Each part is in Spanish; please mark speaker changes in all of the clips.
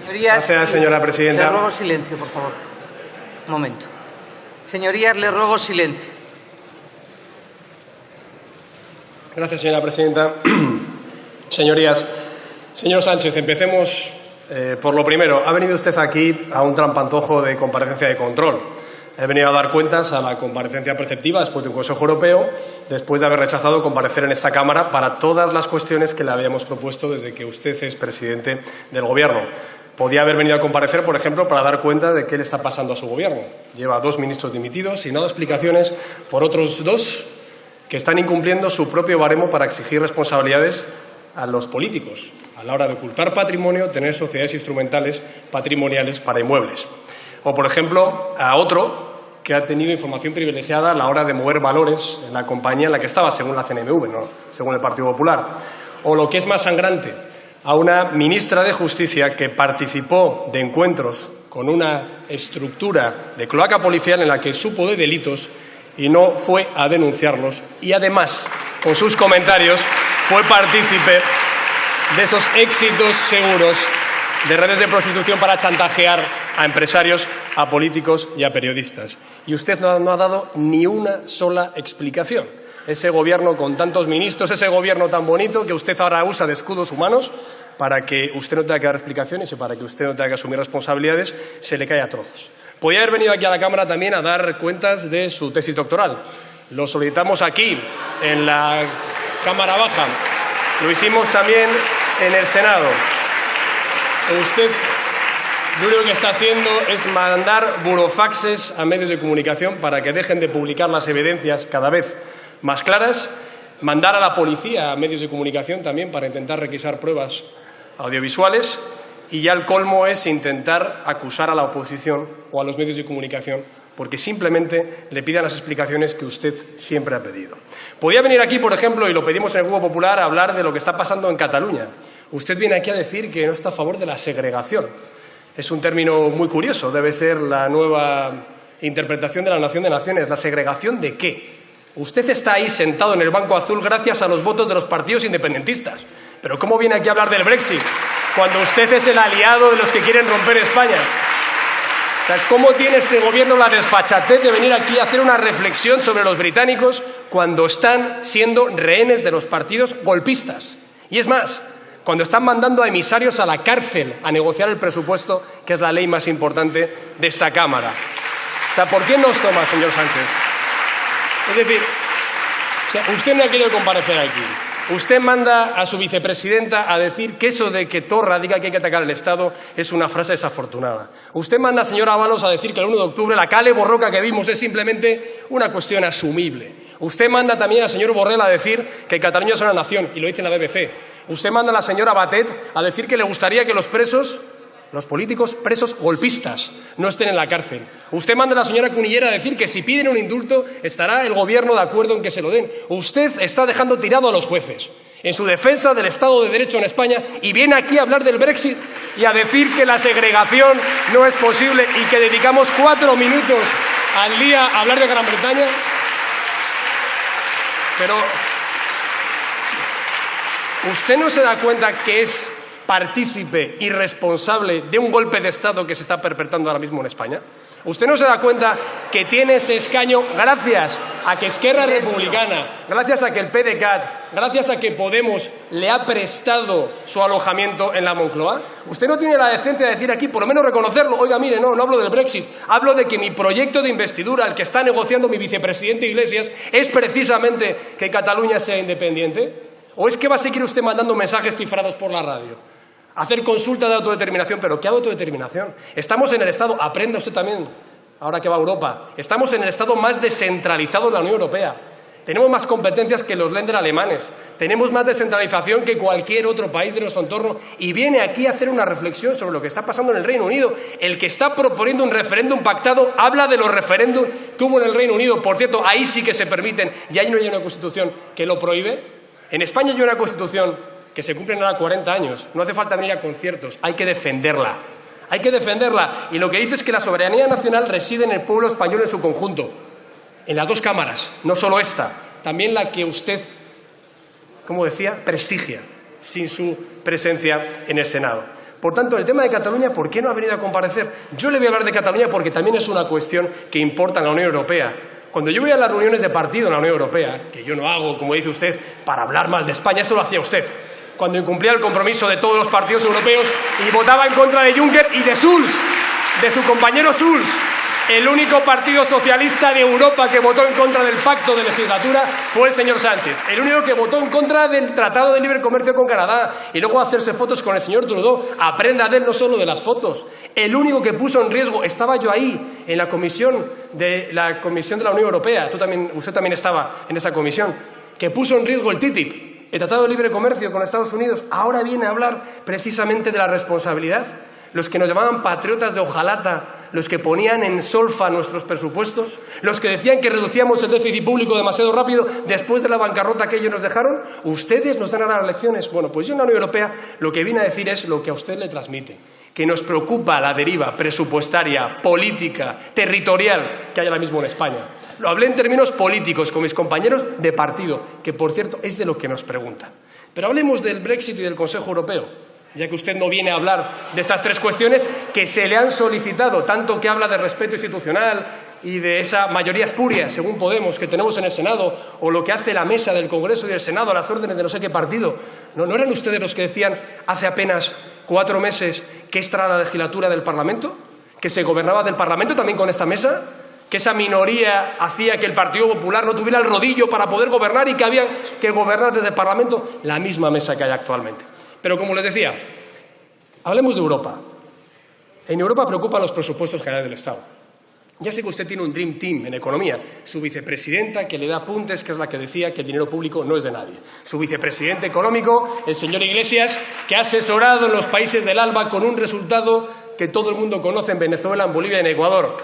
Speaker 1: Señorías,
Speaker 2: gracias, señora presidenta.
Speaker 1: Le ruego silencio, por favor. Un momento. Señorías, le ruego silencio.
Speaker 2: Gracias, señora presidenta. Señorías, señor Sánchez, empecemos por lo primero. Ha venido usted aquí a un trampantojo de comparecencia de control. He venido a dar cuentas a la comparecencia preceptiva después de un Consejo Europeo, después de haber rechazado comparecer en esta Cámara para todas las cuestiones que le habíamos propuesto desde que usted es presidente del Gobierno. Podía haber venido a comparecer, por ejemplo, para dar cuenta de qué le está pasando a su Gobierno. Lleva 2 ministros dimitidos y no ha dado explicaciones por otros 2 que están incumpliendo su propio baremo para exigir responsabilidades a los políticos a la hora de ocultar patrimonio, tener sociedades instrumentales patrimoniales para inmuebles. O, por ejemplo, a otro que ha tenido información privilegiada a la hora de mover valores en la compañía en la que estaba, según la CNMV, no según el Partido Popular. O, lo que es más sangrante, a una ministra de Justicia que participó de encuentros con una estructura de cloaca policial en la que supo de delitos y no fue a denunciarlos. Y, además, con sus comentarios, fue partícipe de esos éxitos seguros de redes de prostitución para chantajear a empresarios, a políticos y a periodistas. Y usted no ha dado ni una sola explicación. Ese Gobierno con tantos ministros, ese Gobierno tan bonito que usted ahora usa de escudos humanos para que usted no tenga que dar explicaciones y para que usted no tenga que asumir responsabilidades, se le cae a trozos. Podía haber venido aquí a la Cámara también a dar cuentas de su tesis doctoral. Lo solicitamos aquí, en la Cámara Baja. Lo hicimos también en el Senado. Usted lo único que está haciendo es mandar burofaxes a medios de comunicación para que dejen de publicar las evidencias cada vez más claras, mandar a la policía a medios de comunicación también para intentar requisar pruebas audiovisuales, y ya el colmo es intentar acusar a la oposición o a los medios de comunicación porque simplemente le pidan las explicaciones que usted siempre ha pedido. Podía venir aquí, por ejemplo, y lo pedimos en el Grupo Popular, a hablar de lo que está pasando en Cataluña. Usted viene aquí a decir que no está a favor de la segregación. Es un término muy curioso, debe ser la nueva interpretación de la nación de naciones. ¿La segregación de qué? Usted está ahí sentado en el banco azul gracias a los votos de los partidos independentistas. Pero ¿cómo viene aquí a hablar del Brexit cuando usted es el aliado de los que quieren romper España? O sea, ¿cómo tiene este Gobierno la desfachatez de venir aquí a hacer una reflexión sobre los británicos cuando están siendo rehenes de los partidos golpistas? Y es más, cuando están mandando a emisarios a la cárcel a negociar el presupuesto, que es la ley más importante de esta Cámara. O sea, ¿por qué nos toma, señor Sánchez? Es decir, usted no ha querido comparecer aquí. Usted manda a su vicepresidenta a decir que eso de que Torra diga que hay que atacar al Estado es una frase desafortunada. Usted manda a señor Ábalos a decir que el 1 de octubre la cale borroca que vimos es simplemente una cuestión asumible. Usted manda también al señor Borrell a decir que Cataluña es una nación, y lo dice en la BBC. Usted manda a la señora Batet a decir que le gustaría que los políticos presos golpistas no estén en la cárcel. Usted manda a la señora Cunillera a decir que si piden un indulto estará el Gobierno de acuerdo en que se lo den. Usted está dejando tirado a los jueces en su defensa del Estado de Derecho en España y viene aquí a hablar del Brexit y a decir que la segregación no es posible y que dedicamos 4 minutos al día a hablar de Gran Bretaña. Pero ¿usted no se da cuenta que es partícipe y responsable de un golpe de Estado que se está perpetrando ahora mismo en España? ¿Usted no se da cuenta que tiene ese escaño gracias a que Esquerra Republicana, gracias a que el PDeCAT, gracias a que Podemos le ha prestado su alojamiento en la Moncloa? Usted no tiene la decencia de decir aquí, por lo menos reconocerlo. Oiga, mire, no hablo del Brexit, hablo de que mi proyecto de investidura, el que está negociando mi vicepresidente Iglesias, es precisamente que Cataluña sea independiente. ¿O es que va a seguir usted mandando mensajes cifrados por la radio? Hacer consulta de autodeterminación. ¿Pero qué autodeterminación? Estamos en el Estado, aprenda usted también, ahora que va a Europa, estamos en el Estado más descentralizado de la Unión Europea. Tenemos más competencias que los Länder alemanes. Tenemos más descentralización que cualquier otro país de nuestro entorno. Y viene aquí a hacer una reflexión sobre lo que está pasando en el Reino Unido. El que está proponiendo un referéndum pactado habla de los referéndums que hubo en el Reino Unido. Por cierto, ahí sí que se permiten y ahí no hay una Constitución que lo prohíbe. En España hay una Constitución que se cumplen ahora 40 años. No hace falta venir a conciertos, hay que defenderla. Hay que defenderla. Y lo que dice es que la soberanía nacional reside en el pueblo español en su conjunto. En las 2 cámaras, no solo esta, también la que usted, como decía, prestigia, sin su presencia en el Senado. Por tanto, el tema de Cataluña, ¿por qué no ha venido a comparecer? Yo le voy a hablar de Cataluña porque también es una cuestión que importa en la Unión Europea. Cuando yo voy a las reuniones de partido en la Unión Europea, que yo no hago, como dice usted, para hablar mal de España, eso lo hacía usted, cuando incumplía el compromiso de todos los partidos europeos y votaba en contra de Juncker y de Schulz, de su compañero Schulz. El único partido socialista de Europa que votó en contra del pacto de legislatura fue el señor Sánchez. El único que votó en contra del Tratado de Libre Comercio con Canadá y luego hacerse fotos con el señor Trudeau. Aprenda de él, no solo de las fotos. El único que puso en riesgo, estaba yo ahí, en la comisión de la Unión Europea, usted también estaba en esa comisión, que puso en riesgo el TTIP, el Tratado de Libre Comercio con Estados Unidos. Ahora viene a hablar precisamente de la responsabilidad. Los que nos llamaban patriotas de hojalata, los que ponían en solfa nuestros presupuestos, los que decían que reducíamos el déficit público demasiado rápido después de la bancarrota que ellos nos dejaron, ustedes nos dan ahora las lecciones. Bueno, pues yo en la Unión Europea lo que vine a decir es lo que a usted le transmite, que nos preocupa la deriva presupuestaria, política, territorial que hay ahora mismo en España. Lo hablé en términos políticos con mis compañeros de partido, que por cierto es de lo que nos preguntan. Pero hablemos del Brexit y del Consejo Europeo, ya que usted no viene a hablar de estas tres cuestiones que se le han solicitado, tanto que habla de respeto institucional y de esa mayoría espuria, según Podemos, que tenemos en el Senado, o lo que hace la mesa del Congreso y del Senado a las órdenes de no sé qué partido. ¿No eran ustedes los que decían hace apenas 4 meses que esta era la legislatura del Parlamento? ¿Que se gobernaba del Parlamento también con esta mesa? ¿Que esa minoría hacía que el Partido Popular no tuviera el rodillo para poder gobernar y que había que gobernar desde el Parlamento? La misma mesa que hay actualmente. Pero, como les decía, hablemos de Europa. En Europa preocupan los presupuestos generales del Estado. Ya sé que usted tiene un Dream Team en economía. Su vicepresidenta, que le da apuntes, que es la que decía que el dinero público no es de nadie. Su vicepresidente económico, el señor Iglesias, que ha asesorado en los países del ALBA con un resultado que todo el mundo conoce en Venezuela, en Bolivia y en Ecuador.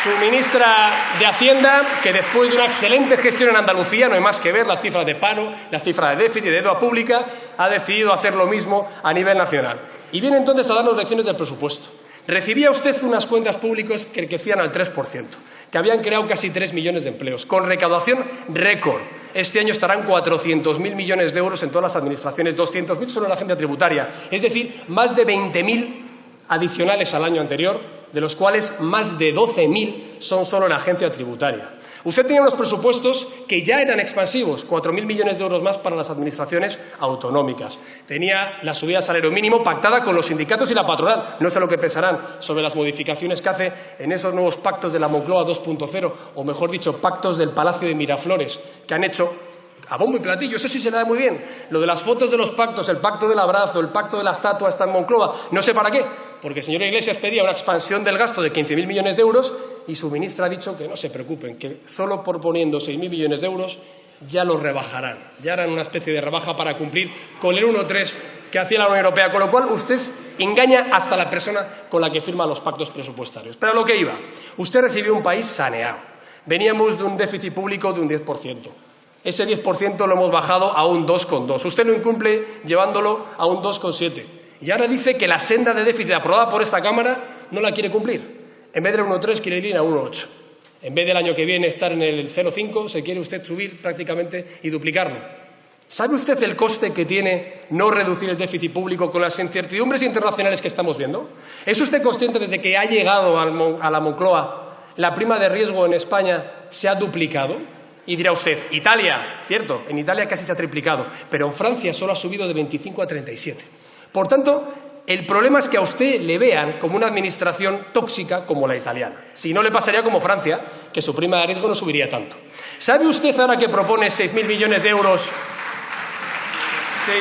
Speaker 2: Su ministra de Hacienda, que después de una excelente gestión en Andalucía, no hay más que ver las cifras de paro, las cifras de déficit y de deuda pública, ha decidido hacer lo mismo a nivel nacional. Y viene entonces a darnos lecciones del presupuesto. Recibía usted unas cuentas públicas que crecían al 3%, que habían creado casi 3 millones de empleos, con recaudación récord. Este año estarán 400.000 millones de euros en todas las administraciones, 200.000 solo en la agencia tributaria, es decir, más de 20.000 adicionales al año anterior, de los cuales más de 12.000 son solo en la agencia tributaria. Usted tenía unos presupuestos que ya eran expansivos, 4.000 millones de euros más para las administraciones autonómicas. Tenía la subida del salario mínimo pactada con los sindicatos y la patronal. No sé lo que pensarán sobre las modificaciones que hace en esos nuevos pactos de la Moncloa 2.0, o mejor dicho, pactos del Palacio de Miraflores, que han hecho a bombo y platillo. Eso sí se le da muy bien. Lo de las fotos de los pactos, el pacto del abrazo, el pacto de la estatua está en Moncloa, no sé para qué, porque el señor Iglesias pedía una expansión del gasto de 15.000 millones de euros y su ministra ha dicho que no se preocupen, que solo por poniendo 6.000 millones de euros ya los rebajarán. Ya harán una especie de rebaja para cumplir con el 1,3 que hacía la Unión Europea, con lo cual usted engaña hasta la persona con la que firma los pactos presupuestarios. Pero a lo que iba, usted recibió un país saneado. Veníamos de un déficit público de un 10%. Ese 10% lo hemos bajado a un 2,2. Usted lo incumple llevándolo a un 2,7. Y ahora dice que la senda de déficit aprobada por esta Cámara no la quiere cumplir. En vez del 1,3 quiere ir a 1,8. En vez del año que viene estar en el 0,5, se quiere usted subir prácticamente y duplicarlo. ¿Sabe usted el coste que tiene no reducir el déficit público con las incertidumbres internacionales que estamos viendo? ¿Es usted consciente desde que ha llegado a la Moncloa la prima de riesgo en España se ha duplicado? Y dirá usted, Italia, cierto, en Italia casi se ha triplicado, pero en Francia solo ha subido de 25 a 37. Por tanto, el problema es que a usted le vean como una administración tóxica como la italiana. Si no, le pasaría como Francia, que su prima de riesgo no subiría tanto. ¿Sabe usted ahora que propone 6.000 millones de euros? 6.000.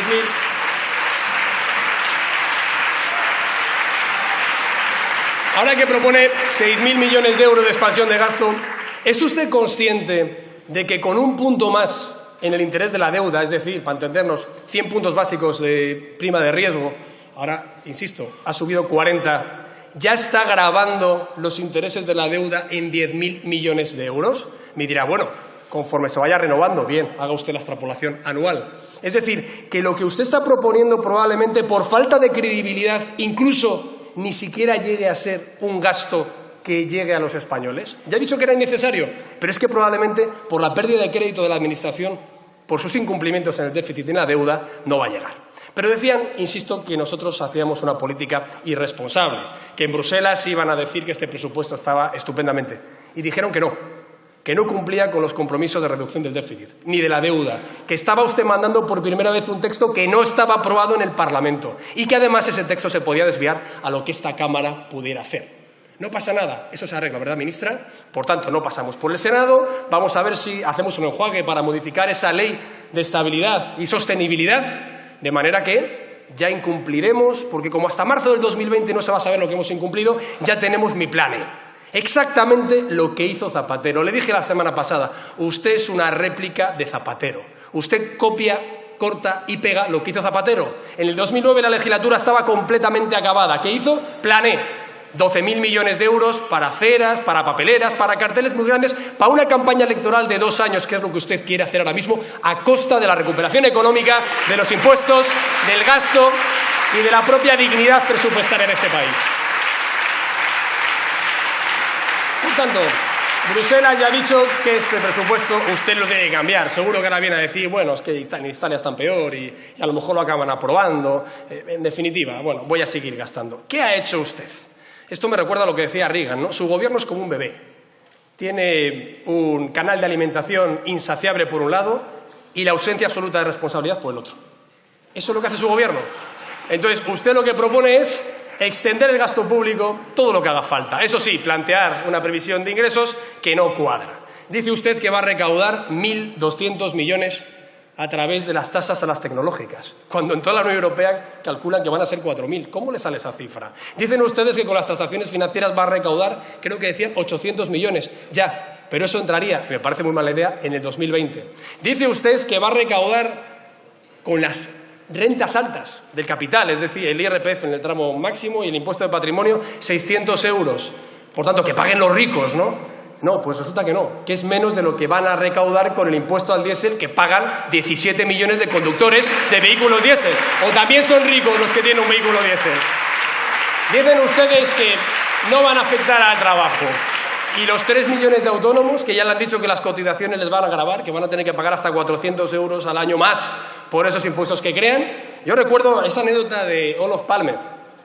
Speaker 2: Ahora que propone 6.000 millones de euros de expansión de gasto, ¿es usted consciente de que con un punto más en el interés de la deuda, es decir, para entendernos, 100 puntos básicos de prima de riesgo, ahora, insisto, ha subido 40, ya está gravando los intereses de la deuda en 10.000 millones de euros? Me dirá, bueno, conforme se vaya renovando, bien, haga usted la extrapolación anual. Es decir, que lo que usted está proponiendo probablemente por falta de credibilidad, incluso ni siquiera llegue a ser un gasto que llegue a los españoles. Ya he dicho que era innecesario, pero es que probablemente por la pérdida de crédito de la Administración por sus incumplimientos en el déficit y en la deuda, no va a llegar. Pero decían, insisto, que nosotros hacíamos una política irresponsable, que en Bruselas iban a decir que este presupuesto estaba estupendamente. Y dijeron que no cumplía con los compromisos de reducción del déficit, ni de la deuda, que estaba usted mandando por primera vez un texto que no estaba aprobado en el Parlamento y que además ese texto se podía desviar a lo que esta Cámara pudiera hacer. No pasa nada, eso se arregla, ¿verdad, ministra? Por tanto, no pasamos por el Senado, vamos a ver si hacemos un enjuague para modificar esa ley de estabilidad y sostenibilidad, de manera que ya incumpliremos, porque como hasta marzo del 2020 no se va a saber lo que hemos incumplido, ya tenemos mi plan E. Exactamente lo que hizo Zapatero. Le dije la semana pasada, usted es una réplica de Zapatero. Usted copia, corta y pega lo que hizo Zapatero. En el 2009 la legislatura estaba completamente acabada. ¿Qué hizo? Plan E. 12.000 millones de euros para aceras, para papeleras, para carteles muy grandes, para una campaña electoral de 2 años, que es lo que usted quiere hacer ahora mismo, a costa de la recuperación económica, de los impuestos, del gasto y de la propia dignidad presupuestaria en este país. Por tanto, Bruselas ya ha dicho que este presupuesto usted lo tiene que cambiar. Seguro que ahora viene a decir, bueno, es que en Italia están peor y a lo mejor lo acaban aprobando. En definitiva, bueno, voy a seguir gastando. ¿Qué ha hecho usted? Esto me recuerda a lo que decía Reagan, ¿no? Su gobierno es como un bebé. Tiene un canal de alimentación insaciable por un lado y la ausencia absoluta de responsabilidad por el otro. Eso es lo que hace su gobierno. Entonces, usted lo que propone es extender el gasto público todo lo que haga falta. Eso sí, plantear una previsión de ingresos que no cuadra. Dice usted que va a recaudar 1.200 millones a través de las tasas a las tecnológicas, cuando en toda la Unión Europea calculan que van a ser 4.000. ¿Cómo le sale esa cifra? Dicen ustedes que con las transacciones financieras va a recaudar, creo que decían, 800 millones. Ya, pero eso entraría, me parece muy mala idea, en el 2020. Dice usted que va a recaudar con las rentas altas del capital, es decir, el IRPF en el tramo máximo y el impuesto de patrimonio, 600 euros. Por tanto, que paguen los ricos, ¿no? No, pues resulta que no, que es menos de lo que van a recaudar con el impuesto al diésel que pagan 17 millones de conductores de vehículos diésel. O también son ricos los que tienen un vehículo diésel. Dicen ustedes que no van a afectar al trabajo. Y los 3 millones de autónomos, que ya le han dicho que las cotizaciones les van a gravar, que van a tener que pagar hasta 400 euros al año más por esos impuestos que crean. Yo recuerdo esa anécdota de Olof Palme,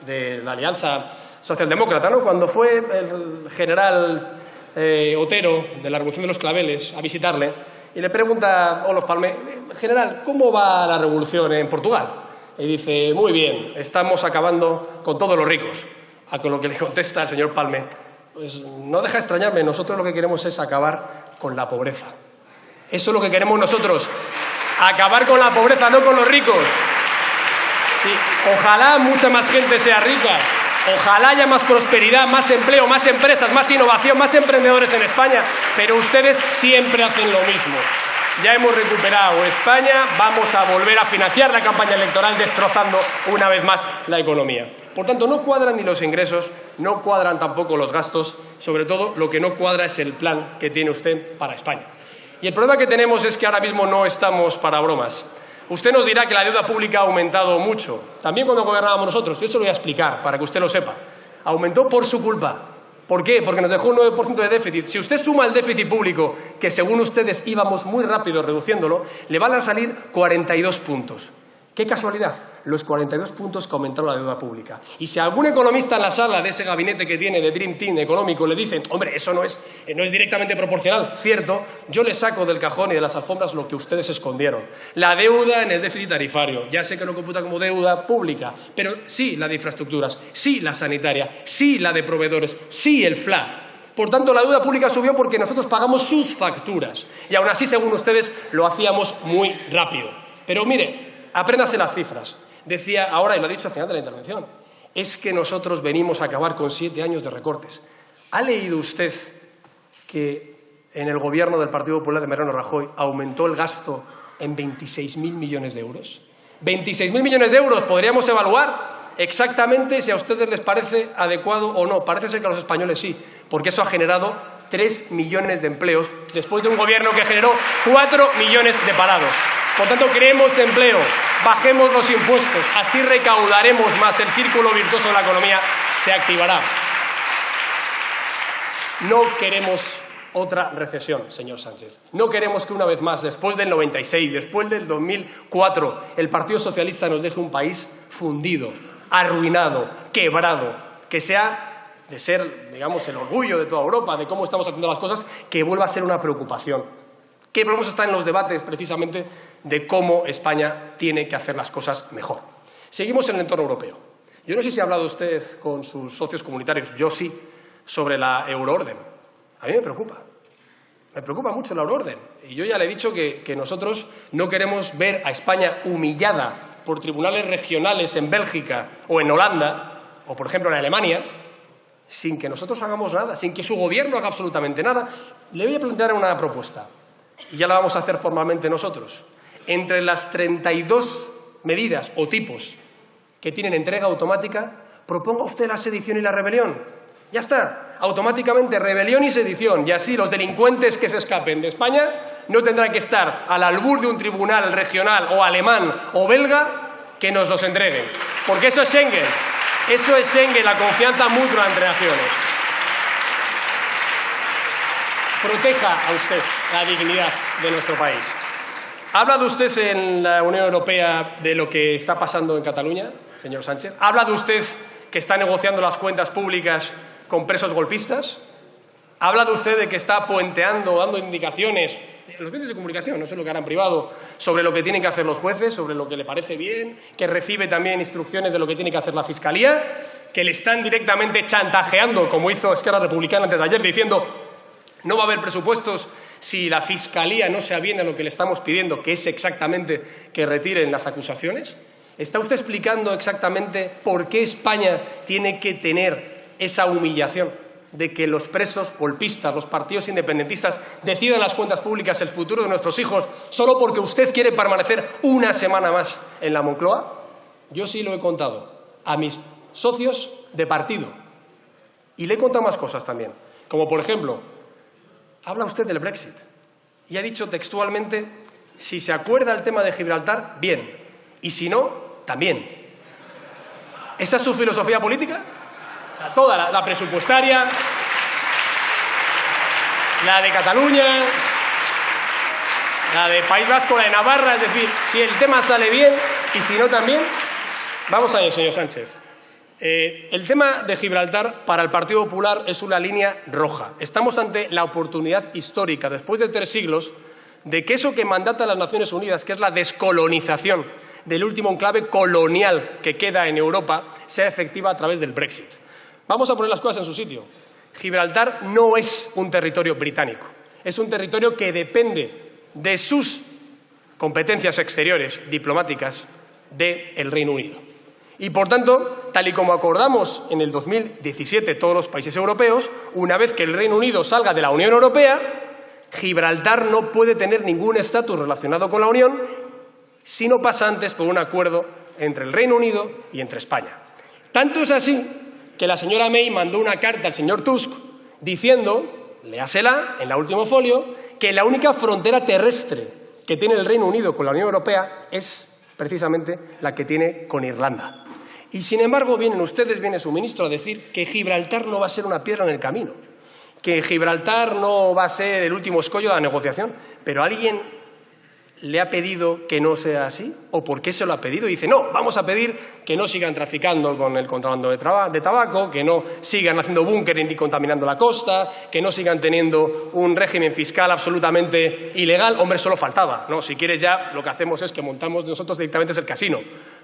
Speaker 2: de la Alianza Socialdemócrata, ¿no? Cuando fue el general Otero, de la Revolución de los Claveles, a visitarle, y le pregunta a Olof Palme, general, ¿cómo va la revolución en Portugal? Y dice, muy bien, estamos acabando con todos los ricos. A lo que le contesta el señor Palme, pues no deja de extrañarme, nosotros lo que queremos es acabar con la pobreza. Eso es lo que queremos nosotros, acabar con la pobreza, no con los ricos. Sí, ojalá mucha más gente sea rica. Ojalá haya más prosperidad, más empleo, más empresas, más innovación, más emprendedores en España, pero ustedes siempre hacen lo mismo. Ya hemos recuperado España, vamos a volver a financiar la campaña electoral destrozando una vez más la economía. Por tanto, no cuadran ni los ingresos, no cuadran tampoco los gastos, sobre todo lo que no cuadra es el plan que tiene usted para España. Y el problema que tenemos es que ahora mismo no estamos para bromas. Usted nos dirá que la deuda pública ha aumentado mucho, también cuando gobernábamos nosotros. Yo se lo voy a explicar para que usted lo sepa. Aumentó por su culpa. ¿Por qué? Porque nos dejó un 9% de déficit. Si usted suma el déficit público, que según ustedes íbamos muy rápido reduciéndolo, le van a salir 42 puntos. ¡Qué casualidad! Los 42 puntos que aumentaron la deuda pública. Y si algún economista en la sala de ese gabinete que tiene de Dream Team económico le dicen, hombre, eso no es directamente proporcional, cierto, yo le saco del cajón y de las alfombras lo que ustedes escondieron. La deuda en el déficit tarifario. Ya sé que lo computa como deuda pública, pero sí la de infraestructuras, sí la sanitaria, sí la de proveedores, sí el FLA. Por tanto, la deuda pública subió porque nosotros pagamos sus facturas. Y aún así, según ustedes, lo hacíamos muy rápido. Pero mire, apréndase las cifras. Decía ahora, y lo ha dicho al final de la intervención, es que nosotros venimos a acabar con 7 años de recortes. ¿Ha leído usted que en el gobierno del Partido Popular de Mariano Rajoy aumentó el gasto en 26.000 millones de euros? 26.000 millones de euros, podríamos evaluar exactamente si a ustedes les parece adecuado o no. Parece ser que a los españoles sí, porque eso ha generado 3 millones de empleos después de un gobierno que generó 4 millones de parados. Por tanto, creemos empleo, bajemos los impuestos, así recaudaremos más, el círculo virtuoso de la economía se activará. No queremos otra recesión, señor Sánchez. No queremos que una vez más, después del 96, después del 2004, el Partido Socialista nos deje un país fundido, arruinado, quebrado, que sea de ser, digamos, el orgullo de toda Europa, de cómo estamos haciendo las cosas, que vuelva a ser una preocupación. Que volvemos a estar en los debates, precisamente, de cómo España tiene que hacer las cosas mejor. Seguimos en el entorno europeo. Yo no sé si ha hablado usted con sus socios comunitarios, yo sí, sobre la euroorden. A mí me preocupa mucho la euroorden. Y yo ya le he dicho que nosotros no queremos ver a España humillada por tribunales regionales en Bélgica o en Holanda, o por ejemplo en Alemania, sin que nosotros hagamos nada, sin que su gobierno haga absolutamente nada. Le voy a plantear una propuesta, y ya la vamos a hacer formalmente nosotros. Entre las 32 medidas o tipos que tienen entrega automática, proponga usted la sedición y la rebelión. Ya está, automáticamente rebelión y sedición, y así los delincuentes que se escapen de España no tendrán que estar al albur de un tribunal regional o alemán o belga que nos los entreguen. Porque eso es Schengen, la confianza mutua entre naciones. Proteja a usted la dignidad de nuestro país. ¿Ha hablado usted en la Unión Europea de lo que está pasando en Cataluña, señor Sánchez? ¿Ha hablado usted que está negociando las cuentas públicas con presos golpistas? ¿Ha hablado usted de que está puenteando, dando indicaciones en los medios de comunicación, no sé lo que harán privado, sobre lo que tienen que hacer los jueces, sobre lo que le parece bien, que recibe también instrucciones de lo que tiene que hacer la Fiscalía, que le están directamente chantajeando, como hizo Esquerra Republicana antes de ayer, diciendo no va a haber presupuestos si la Fiscalía no se aviene a lo que le estamos pidiendo, que es exactamente que retiren las acusaciones? ¿Está usted explicando exactamente por qué España tiene que tener esa humillación de que los presos golpistas, los partidos independentistas, decidan las cuentas públicas, el futuro de nuestros hijos, solo porque usted quiere permanecer una semana más en la Moncloa? Yo sí lo he contado a mis socios de partido. Y le he contado más cosas también, como por ejemplo, habla usted del Brexit y ha dicho textualmente, si se acuerda el tema de Gibraltar, bien, y si no, también. ¿Esa es su filosofía política? Toda, la presupuestaria, la de Cataluña, la de País Vasco, la de Navarra, es decir, si el tema sale bien y si no también. Vamos a ello, señor Sánchez. El tema de Gibraltar para el Partido Popular es una línea roja. Estamos ante la oportunidad histórica, después de 3 siglos, de que eso que mandata a las Naciones Unidas, que es la descolonización del último enclave colonial que queda en Europa, sea efectiva a través del Brexit. Vamos a poner las cosas en su sitio. Gibraltar no es un territorio británico, es un territorio que depende de sus competencias exteriores diplomáticas del Reino Unido. Y, por tanto, tal y como acordamos en el 2017 todos los países europeos, una vez que el Reino Unido salga de la Unión Europea, Gibraltar no puede tener ningún estatus relacionado con la Unión si no pasa antes por un acuerdo entre el Reino Unido y entre España. Tanto es así que la señora May mandó una carta al señor Tusk diciendo, léasela en el último folio, que la única frontera terrestre que tiene el Reino Unido con la Unión Europea es precisamente la que tiene con Irlanda. Y, sin embargo, viene su ministro a decir que Gibraltar no va a ser una piedra en el camino, que Gibraltar no va a ser el último escollo de la negociación. Pero ¿alguien le ha pedido que no sea así? ¿O por qué se lo ha pedido? Y dice, no, vamos a pedir que no sigan traficando con el contrabando de tabaco, que no sigan haciendo búnkeres ni contaminando la costa, que no sigan teniendo un régimen fiscal absolutamente ilegal. Hombre, solo faltaba, ¿no? Si quieres ya, lo que hacemos es que montamos nosotros directamente el casino.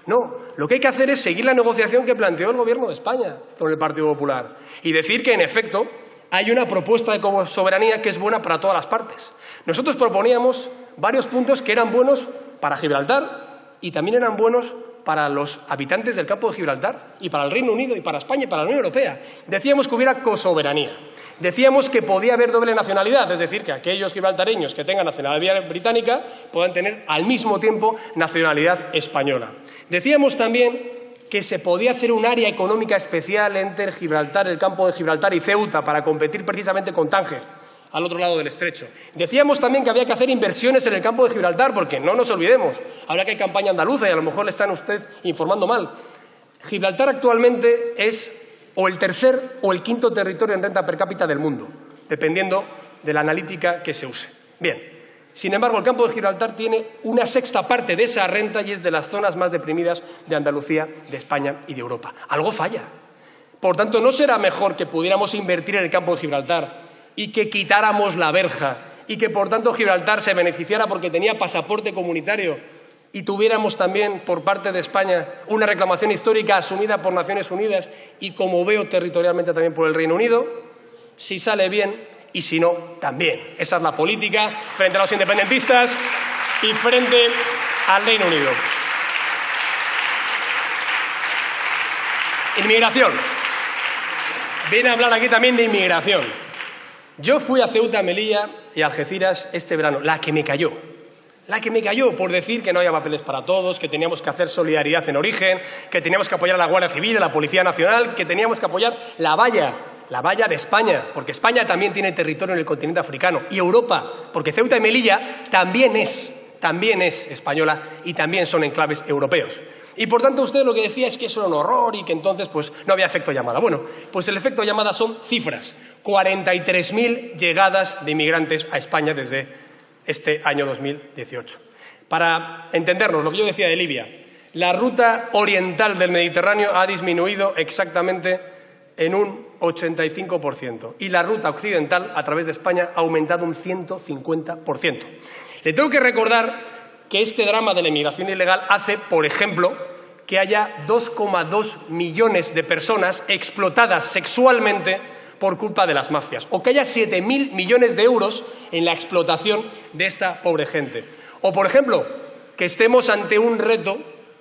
Speaker 2: No, lo que hay que hacer es seguir la negociación que planteó el Gobierno de España con el Partido Popular y decir que, en efecto, hay una propuesta de soberanía que es buena para todas las partes. Nosotros proponíamos varios puntos que eran buenos para Gibraltar y también eran buenos para los habitantes del campo de Gibraltar y para el Reino Unido y para España y para la Unión Europea. Decíamos que hubiera cosoberanía. Decíamos que podía haber doble nacionalidad, es decir, que aquellos gibraltareños que tengan nacionalidad británica puedan tener al mismo tiempo nacionalidad española. Decíamos también que se podía hacer un área económica especial entre Gibraltar, el campo de Gibraltar y Ceuta para competir precisamente con Tánger, al otro lado del estrecho. Decíamos también que había que hacer inversiones en el campo de Gibraltar, porque no nos olvidemos, ahora que hay campaña andaluza y a lo mejor le están usted informando mal, Gibraltar actualmente es o el tercer o el quinto territorio en renta per cápita del mundo, dependiendo de la analítica que se use. Bien, sin embargo, el campo de Gibraltar tiene una sexta parte de esa renta y es de las zonas más deprimidas de Andalucía, de España y de Europa. Algo falla. Por tanto, ¿no será mejor que pudiéramos invertir en el campo de Gibraltar y que quitáramos la verja y que, por tanto, Gibraltar se beneficiara porque tenía pasaporte comunitario y tuviéramos también, por parte de España, una reclamación histórica asumida por Naciones Unidas y, como veo, territorialmente también por el Reino Unido? Si sale bien y si no, también. Esa es la política frente a los independentistas y frente al Reino Unido. Inmigración. Viene a hablar aquí también de inmigración. Yo fui a Ceuta, Melilla y Algeciras este verano, la que me cayó por decir que no había papeles para todos, que teníamos que hacer solidaridad en origen, que teníamos que apoyar a la Guardia Civil, a la Policía Nacional, que teníamos que apoyar la valla de España, porque España también tiene territorio en el continente africano, y Europa, porque Ceuta y Melilla también es española y también son enclaves europeos. Y por tanto usted lo que decía es que eso era un horror y que entonces pues no había efecto llamada. Bueno, pues el efecto llamada son cifras. 43.000 llegadas de inmigrantes a España desde este año 2018. Para entendernos, lo que yo decía de Libia, la ruta oriental del Mediterráneo ha disminuido exactamente en un 85% y la ruta occidental a través de España ha aumentado un 150%. Le tengo que recordar que este drama de la inmigración ilegal hace, por ejemplo, que haya 2,2 millones de personas explotadas sexualmente por culpa de las mafias, o que haya 7.000 millones de euros en la explotación de esta pobre gente. O, por ejemplo, que estemos ante un reto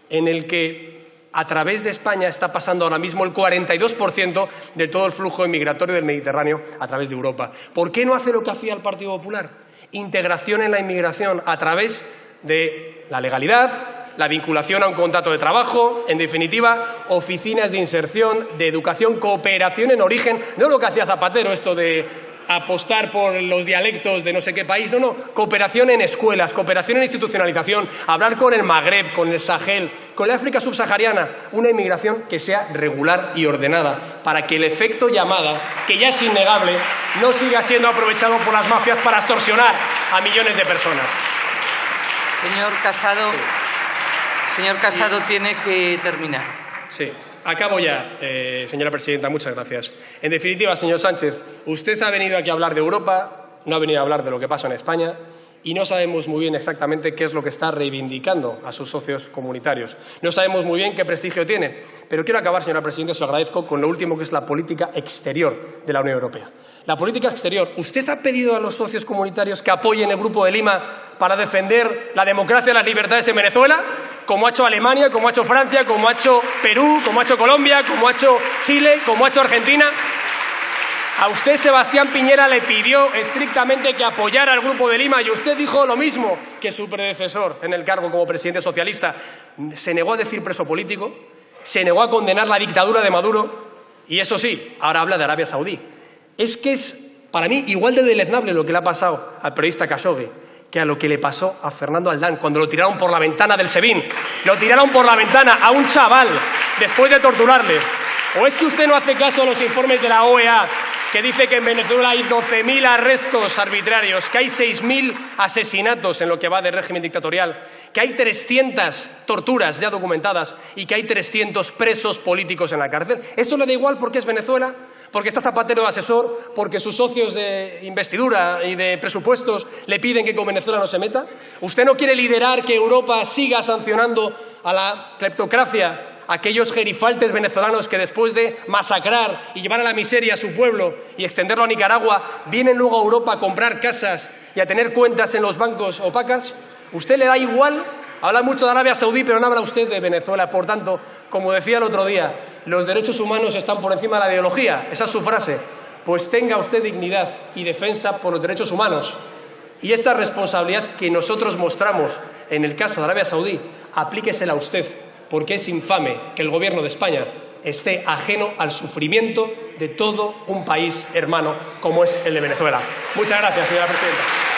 Speaker 2: en el que a través de España está pasando ahora mismo el 42% de todo el flujo migratorio del Mediterráneo a través de Europa. ¿Por qué no hace lo que hacía el Partido Popular? Integración en la inmigración a través de la legalidad, la vinculación a un contrato de trabajo, en definitiva, oficinas de inserción, de educación, cooperación en origen, no lo que hacía Zapatero, esto de apostar por los dialectos de no sé qué país, no, cooperación en escuelas, cooperación en institucionalización, hablar con el Magreb, con el Sahel, con la África subsahariana, una inmigración que sea regular y ordenada para que el efecto llamada, que ya es innegable, no siga siendo aprovechado por las mafias para extorsionar a millones de personas.
Speaker 1: Señor Casado, tiene que terminar.
Speaker 2: Sí, acabo ya, señora presidenta, muchas gracias. En definitiva, señor Sánchez, usted ha venido aquí a hablar de Europa, no ha venido a hablar de lo que pasa en España y no sabemos muy bien exactamente qué es lo que está reivindicando a sus socios comunitarios. No sabemos muy bien qué prestigio tiene, pero quiero acabar, señora presidenta, se lo agradezco, con lo último que es la política exterior de la Unión Europea. La política exterior. ¿Usted ha pedido a los socios comunitarios que apoyen el Grupo de Lima para defender la democracia y las libertades en Venezuela? Como ha hecho Alemania, como ha hecho Francia, como ha hecho Perú, como ha hecho Colombia, como ha hecho Chile, como ha hecho Argentina. A usted, Sebastián Piñera, le pidió estrictamente que apoyara al Grupo de Lima y usted dijo lo mismo que su predecesor en el cargo como presidente socialista. Se negó a decir preso político, se negó a condenar la dictadura de Maduro y, eso sí, ahora habla de Arabia Saudí. Es que es, para mí, igual de deleznable lo que le ha pasado al periodista Khashoggi que a lo que le pasó a Fernando Aldán cuando lo tiraron por la ventana del SEBIN. Lo tiraron por la ventana a un chaval después de torturarle. ¿O es que usted no hace caso a los informes de la OEA que dice que en Venezuela hay 12.000 arrestos arbitrarios, que hay 6.000 asesinatos en lo que va de régimen dictatorial, que hay 300 torturas ya documentadas y que hay 300 presos políticos en la cárcel? ¿Eso le da igual porque es Venezuela? ¿Porque está Zapatero de asesor? ¿Porque sus socios de investidura y de presupuestos le piden que con Venezuela no se meta? ¿Usted no quiere liderar que Europa siga sancionando a la cleptocracia, a aquellos gerifaltes venezolanos que después de masacrar y llevar a la miseria a su pueblo y extenderlo a Nicaragua, vienen luego a Europa a comprar casas y a tener cuentas en los bancos opacas? ¿Usted le da igual? Habla mucho de Arabia Saudí, pero no habla usted de Venezuela. Por tanto, como decía el otro día, los derechos humanos están por encima de la ideología. Esa es su frase. Pues tenga usted dignidad y defensa por los derechos humanos. Y esta responsabilidad que nosotros mostramos en el caso de Arabia Saudí, aplíquesela a usted, porque es infame que el Gobierno de España esté ajeno al sufrimiento de todo un país hermano como es el de Venezuela. Muchas gracias, señora presidenta.